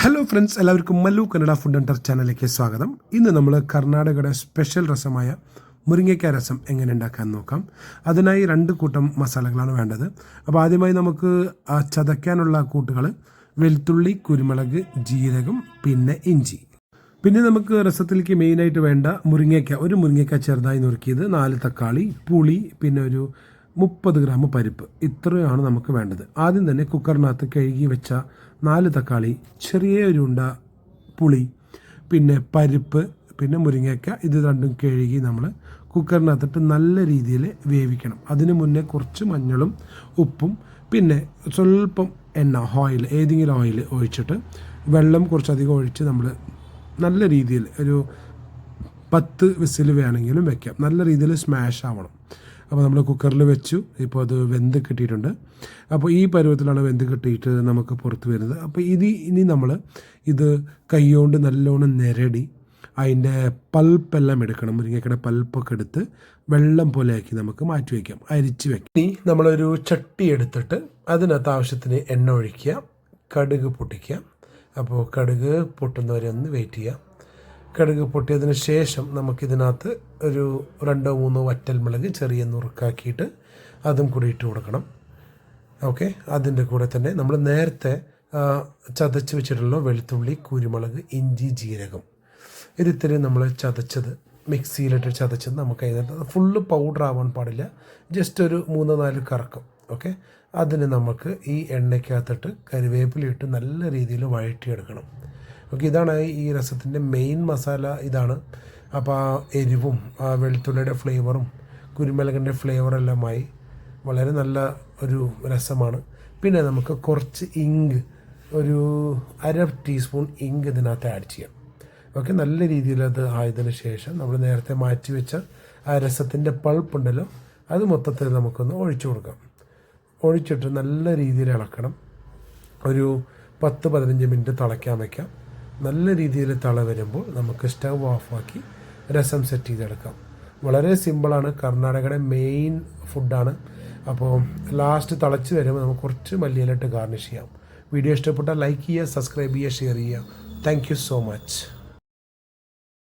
Hello friends, എല്ലാവർക്കും Mallu Kannada food and ചാനലിലേക്ക് സ്വാഗതം. ഇന്ന് നമ്മൾ കർണാടകയുടെ സ്പെഷ്യൽ രസമായ മുരിങ്ങയ്ക്ക രസം എങ്ങനെ ഉണ്ടാക്കാൻ നോക്കാം. അതിനായി 2 കൂട്ടം മസാലകളാണ് വേണ്ടത്. അപ്പോൾ ആദ്യമായി നമുക്ക് ചതയ്ക്കാനുള്ള കൂട്ടുകൾ വെളുത്തുള്ളി, കുരുമുളക്, ജീരകം, പിന്നെ ഇഞ്ചി. പിന്നെ നമുക്ക് രസത്തിലേക്ക് മെയിനായിട്ട് വേണ്ട ഒരു മുരിങ്ങയ്ക്ക ചെറുതായി നുറുക്കിയത്, 4 തക്കാളി, പുളി, പിന്നെ ഒരു 30 ഗ്രാം പരിപ്പ്. ഇത്രയാണ് നമുക്ക് വേണ്ടത്. ആദ്യം തന്നെ കുക്കറിനകത്ത് കഴുകി വെച്ച 4 തക്കാളി, ചെറിയ ഒരു ഉണ്ട പുളി, പിന്നെ പരിപ്പ്, പിന്നെ മുരിങ്ങയ്ക്ക, ഇത് രണ്ടും കഴുകി നമ്മൾ കുക്കറിനകത്തിട്ട് നല്ല രീതിയിൽ വേവിക്കണം. അതിന് മുന്നേ കുറച്ച് മഞ്ഞളും ഉപ്പും പിന്നെ സ്വല്പം എണ്ണ, ഏതെങ്കിലും ഓയിൽ ഒഴിച്ചിട്ട് വെള്ളം കുറച്ചധികം ഒഴിച്ച് നമ്മൾ നല്ല രീതിയിൽ ഒരു 10 വിസിൽ വേണമെങ്കിലും വെക്കാം. നല്ല രീതിയിൽ സ്മാഷ് ആവണം. അപ്പോൾ നമ്മൾ കുക്കറിൽ വെച്ചു. ഇപ്പോൾ അത് വെന്ത് കിട്ടിയിട്ടുണ്ട്. അപ്പോൾ ഈ പരുവത്തിലാണ് വെന്ത് കിട്ടിയിട്ട് നമുക്ക് പുറത്ത് വരുന്നത്. അപ്പോൾ ഇനി നമ്മൾ ഇത് കൈകൊണ്ട് നല്ലോണം നിരടി അതിൻ്റെ പൾപ്പെല്ലാം എടുക്കണം. മുരിങ്ങയ്ക്കയുടെ പൾപ്പൊക്കെ എടുത്ത് വെള്ളം പോലെ ആക്കി നമുക്ക് മാറ്റി വയ്ക്കാം, അരിച്ച് വയ്ക്കാം. ഇനി നമ്മളൊരു ചട്ടി എടുത്തിട്ട് അതിനകത്ത് ആവശ്യത്തിന് എണ്ണ ഒഴിക്കുക, കടുക് പൊട്ടിക്കുക. അപ്പോൾ കടുക് പൊട്ടുന്നവരെ ഒന്ന് വെയിറ്റ് ചെയ്യാം. കടുക് പൊട്ടിയതിന് ശേഷം നമുക്കിതിനകത്ത് ഒരു 2-3 വറ്റൽമുളക് ചെറിയ നുറുക്കാക്കിയിട്ട് അതും കൂടി ഇട്ട് കൊടുക്കണം. ഓക്കെ, അതിൻ്റെ കൂടെ തന്നെ നമ്മൾ നേരത്തെ ചതച്ച് വെച്ചിട്ടുള്ള വെളുത്തുള്ളി, കുരുമുളക്, ഇഞ്ചി, ജീരകം, ഇതിത്തിരി നമ്മൾ ചതച്ചത് മിക്സിയിലിട്ട് ചതച്ചത് നമുക്ക് അതിനകത്ത് ഫുള്ള് പൗഡർ ആവാൻ പാടില്ല, ജസ്റ്റ് ഒരു 3-4 കറക്കം. ഓക്കെ, അതിന് നമുക്ക് ഈ എണ്ണയ്ക്കകത്തിട്ട് കരിവേപ്പിലിട്ട് നല്ല രീതിയിൽ വഴറ്റിയെടുക്കണം. ഓക്കെ, ഇതാണ് ഈ രസത്തിൻ്റെ മെയിൻ മസാല ഇതാണ്. അപ്പോൾ ആ എരിവും വെളുത്തുള്ളിയുടെ ഫ്ലേവറും കുരുമുളകിൻ്റെ ഫ്ലേവറെല്ലാമായി വളരെ നല്ല ഒരു രസമാണ്. പിന്നെ നമുക്ക് കുറച്ച് ഇങ്ക്, ഒരു 1/2 ടീസ്പൂൺ ഇങ്ക് ഇതിനകത്ത് ആഡ് ചെയ്യാം. ഓക്കെ, നല്ല രീതിയിൽ അത് ആയതിനു ശേഷം നമ്മൾ നേരത്തെ മാറ്റി വെച്ച ആ രസത്തിൻ്റെ പൾപ്പുണ്ടല്ലോ, അത് മൊത്തത്തിൽ നമുക്കൊന്ന് ഒഴിച്ചു കൊടുക്കാം. ഒഴിച്ചിട്ട് നല്ല രീതിയിൽ ഇളക്കണം. ഒരു 10-15 മിനിറ്റ് തിളയ്ക്കാൻ വയ്ക്കാം. നല്ല രീതിയിൽ തിള വരുമ്പോൾ നമുക്ക് സ്റ്റവ് ഓഫാക്കി രസം സെറ്റ് ചെയ്തെടുക്കാം. വളരെ സിമ്പിളാണ്, കർണാടകയുടെ മെയിൻ ഫുഡാണ്. അപ്പോൾ ലാസ്റ്റ് തിളച്ച് വരുമ്പോൾ നമുക്ക് കുറച്ച് മല്ലിയിലിട്ട് ഗാർണിഷ് ചെയ്യാം. വീഡിയോ ഇഷ്ടപ്പെട്ടാൽ ലൈക്ക് ചെയ്യുക, സബ്സ്ക്രൈബ് ചെയ്യുക, ഷെയർ ചെയ്യുക. Thank you so much.